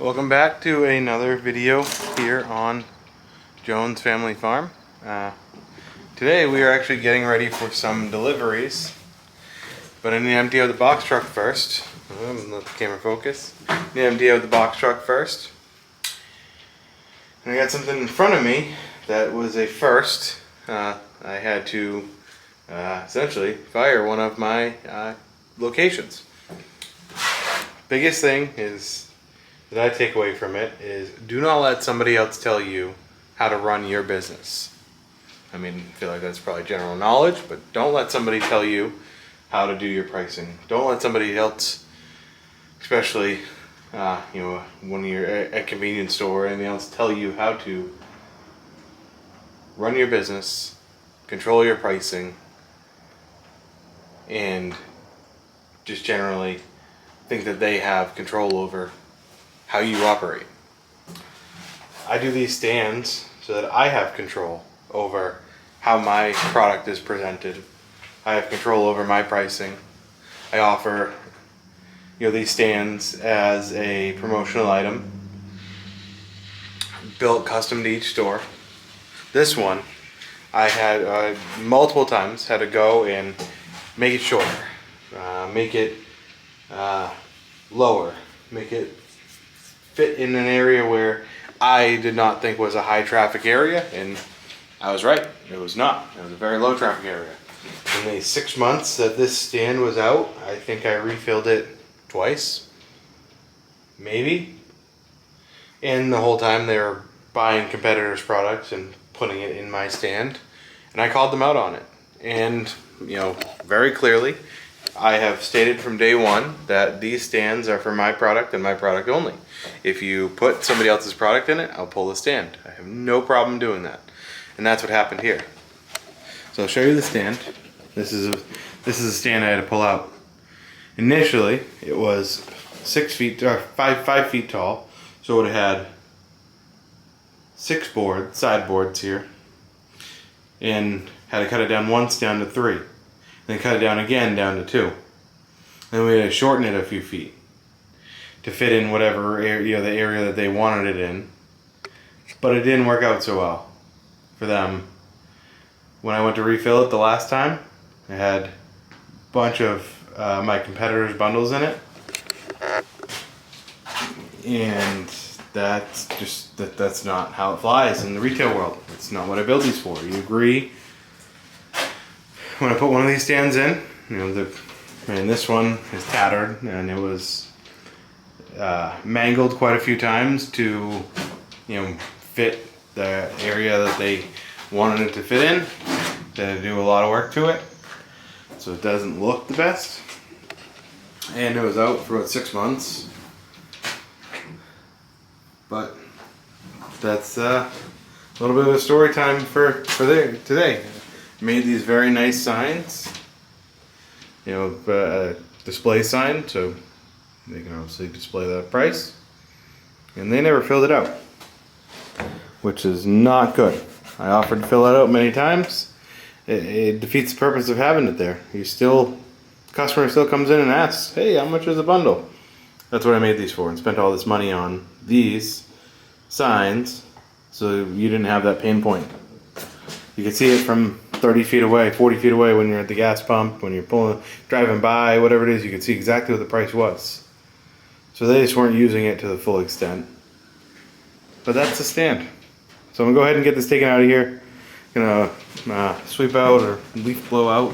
Welcome back to another video here on Jones Family Farm. Today we are actually getting ready for some deliveries, but I need to empty out the box truck first. Let the camera focus. I need to empty out the box truck first. And I got something in front of me that was a first. I had to essentially fire one of my locations. Biggest thing is that I take away from it is do not let somebody else tell you how to run your business. I mean, I feel like that's probably general knowledge, but don't let somebody tell you how to do your pricing. Don't let somebody else, especially when you're at a convenience store or anything else, tell you how to run your business, control your pricing, and just generally think that they have control over how you operate. I do these stands so that I have control over how my product is presented. I have control over my pricing. I offer these stands as a promotional item, built custom to each store. This one I had multiple times had to go and make it shorter, make it lower, make it fit in an area where I did not think was a high traffic area, and I was right. It was not. It was a very low traffic area. In the 6 months that this stand was out, I think I refilled it twice, maybe. And the whole time they were buying competitors' products and putting it in my stand, and I called them out on it. And very clearly, I have stated from day one that these stands are for my product and my product only. If you put somebody else's product in it, I'll pull the stand. I have no problem doing that. And that's what happened here. So I'll show you the stand. This is a stand I had to pull out. Initially, it was 6 feet or 5 feet tall. So it had 6 sideboards here, and had to cut it down once down to 3. Then cut it down again down to 2. Then we had to shorten it a few feet to fit in whatever area, the area that they wanted it in. But it didn't work out so well for them. When I went to refill it the last time, it had a bunch of my competitors' bundles in it, and that's not how it flies in the retail world. It's not what I build these for. You agree? When I put one of these stands in, and this one is tattered, and it was mangled quite a few times to fit the area that they wanted it to fit in. They had to do a lot of work to it, so it doesn't look the best. And it was out for about 6 months. But that's a little bit of a story time for today. Made these very nice signs, display sign, so they can obviously display the price. And they never filled it out, which is not good. I offered to fill it out many times. It defeats the purpose of having it there. Customer still comes in and asks, "Hey, how much is a bundle?" That's what I made these for, and spent all this money on these signs, so you didn't have that pain point. You could see it from 30 feet away, 40 feet away when you're at the gas pump, when you're driving by, whatever it is, you could see exactly what the price was. So they just weren't using it to the full extent. But that's the stand. So I'm gonna go ahead and get this taken out of here. Gonna sweep out or leaf blow out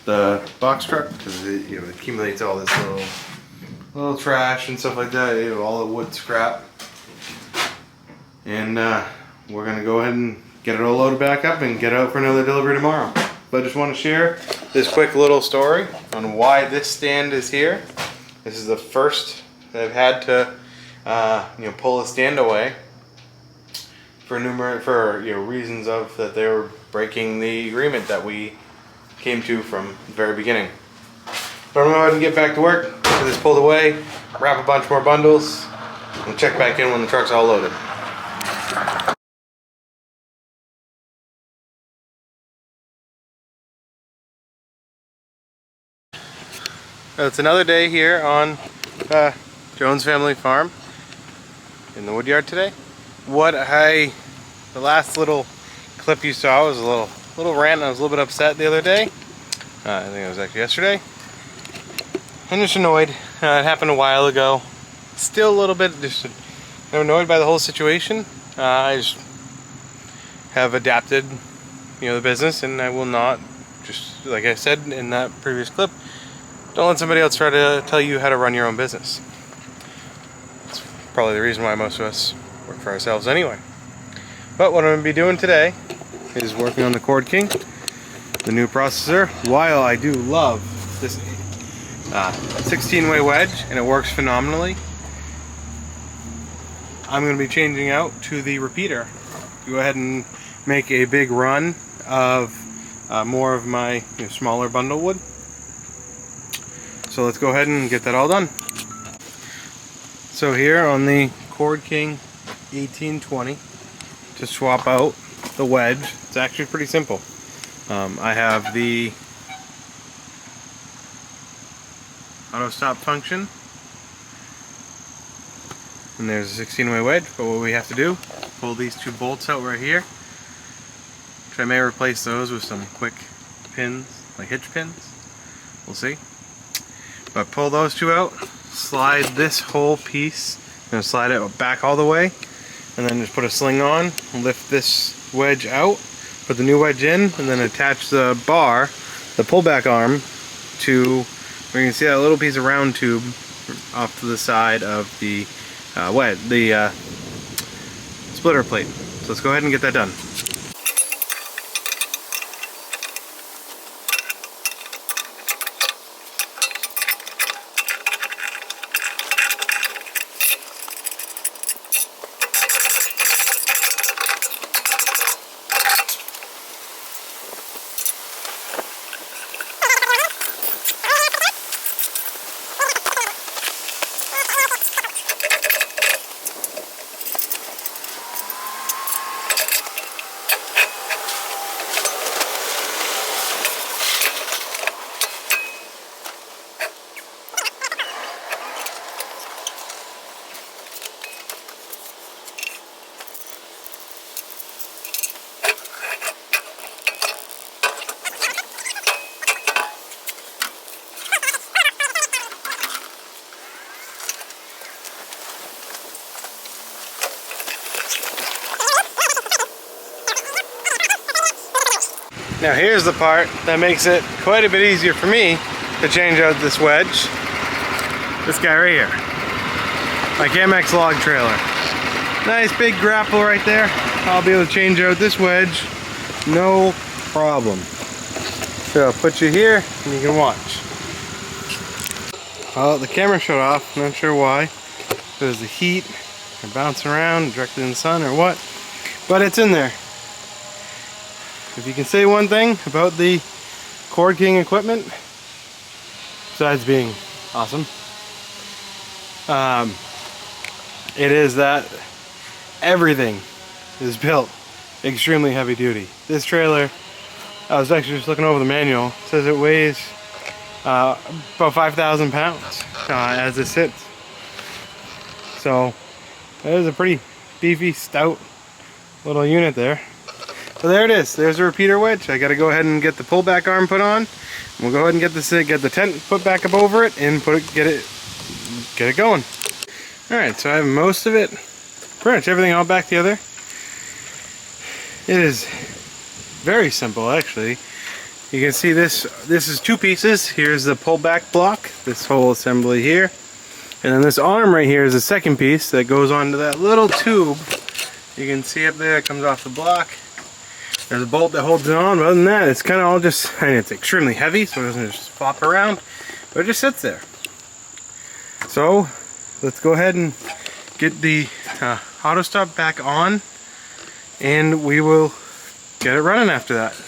the box truck, because it accumulates all this little trash and stuff like that, all the wood scrap. And we're gonna go ahead and get it all loaded back up and get out for another delivery tomorrow. But I just want to share this quick little story on why this stand is here. This is the first that I've had to pull a stand away for reasons of that they were breaking the agreement that we came to from the very beginning. But I'm gonna go ahead and get back to work, get this pulled away, wrap a bunch more bundles, and check back in when the truck's all loaded. It's another day here on Jones Family Farm. in the wood yard today. The last little clip you saw was a little rant. I was a little bit upset the other day. I think it was actually yesterday. I'm just annoyed. It happened a while ago. Still a little bit just annoyed by the whole situation. I just have adapted, the business, and I will not, just like I said in that previous clip, don't let somebody else try to tell you how to run your own business. That's probably the reason why most of us work for ourselves anyway. But what I'm going to be doing today is working on the Cord King, the new processor. While I do love this 16-way wedge and it works phenomenally, I'm going to be changing out to the repeater. Go ahead and make a big run of more of my smaller bundle wood. So let's go ahead and get that all done. So here on the Cord King M18-20, to swap out the wedge, it's actually pretty simple. I have the auto stop function, and there's a 16-way wedge, but what we have to do, pull these two bolts out right here, which I may replace those with some quick pins, like hitch pins, we'll see. But pull those two out, slide this whole piece, slide it back all the way, and then just put a sling on, lift this wedge out, put the new wedge in, and then attach the bar, the pullback arm, to where you can see that little piece of round tube off to the side of the splitter plate. So let's go ahead and get that done. Now here's the part that makes it quite a bit easier for me to change out this wedge. This guy right here. My KMX log trailer. Nice big grapple right there. I'll be able to change out this wedge, no problem. So I'll put you here and you can watch. Well, the camera shut off, not sure why. There's the heat, or bouncing around directly in the sun or what, but it's in there. If you can say one thing about the Cord King equipment, besides being awesome, it is that everything is built extremely heavy duty. This trailer, I was actually just looking over the manual, it says it weighs about 5,000 pounds as it sits. So that is a pretty beefy, stout little unit there. So there it is. There's a repeater wedge. I got to go ahead and get the pullback arm put on. We'll go ahead and get the tent put back up over it and get it going. All right. So I have most of it, pretty much everything all back together. It is very simple, actually. You can see this. This is two pieces. Here's the pullback block. This whole assembly here, and then this arm right here is the second piece that goes onto that little tube. You can see up there. It comes off the block. There's a bolt that holds it on, but other than that, it's kind of all just, I mean, it's extremely heavy, so it doesn't just flop around, but it just sits there. So, let's go ahead and get the auto stop back on, and we will get it running after that.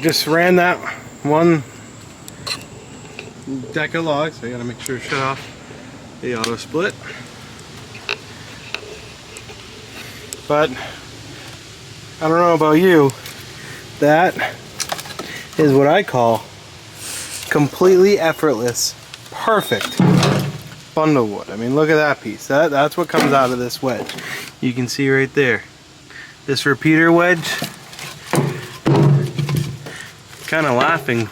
just ran that one deck of logs. I gotta make sure to shut off the auto split. But I don't know about you, that is what I call completely effortless, perfect bundle wood. I mean, look at that piece. That's what comes out of this wedge. You can see right there. This repeater wedge, kind of laughing,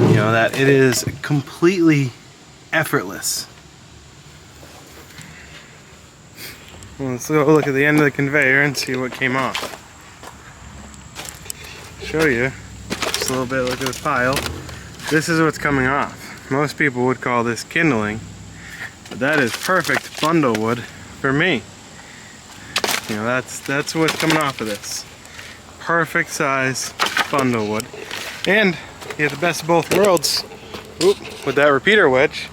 you know, that it is completely effortless. Well, let's go look at the end of the conveyor and see what came off. Show you just a little bit. Look at this pile. This is what's coming off. Most people would call this kindling, but that is perfect bundle wood for me. You know, that's what's coming off of this. Perfect size bundle wood. And you have the best of both worlds. Oop, with that repeater wedge,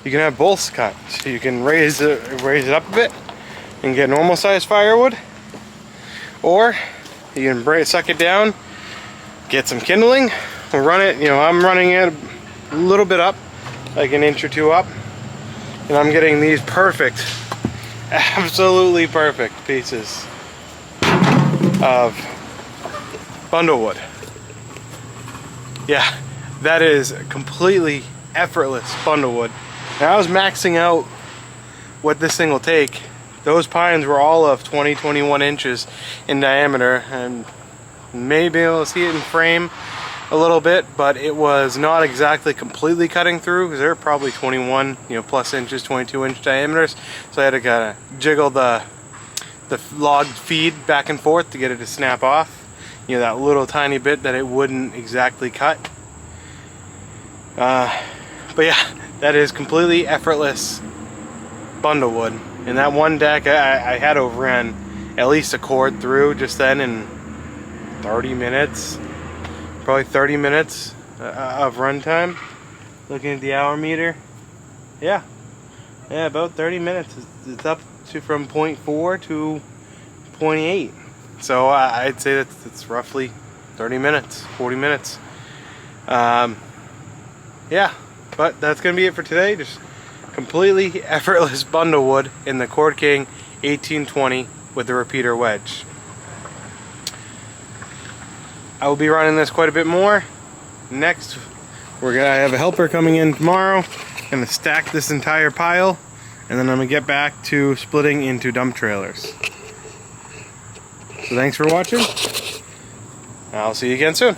you can have both cut. So you can raise it up a bit and get normal size firewood, or you can suck it down, get some kindling, we'll run it, you know, I'm running it a little bit up, like an inch or two up, and I'm getting these perfect, absolutely perfect pieces of bundle wood. Yeah, that is completely effortless bundle wood. Now I was maxing out what this thing will take. Those pines were all of 20-21 inches in diameter, and maybe able to see it in frame a little bit, but it was not exactly completely cutting through because they're probably 21, you know, plus inches, 22-inch diameters. So I had to kind of jiggle the log feed back and forth to get it to snap off. You know, that little tiny bit that it wouldn't exactly cut. But yeah, that is completely effortless bundle wood. In that one deck, I had overran at least a cord through just then in 30 minutes. Probably 30 minutes of runtime. Looking at the hour meter. Yeah, about 30 minutes. It's up to from 0.4 to 0.8. So I'd say it's roughly 30 minutes, 40 minutes. Yeah, but that's going to be it for today. Just completely effortless bundle wood in the Cord King 18-20 with the repeater wedge. I will be running this quite a bit more. Next, I have a helper coming in tomorrow. Gonna stack this entire pile, and then I'm gonna get back to splitting into dump trailers. So thanks for watching. I'll see you again soon.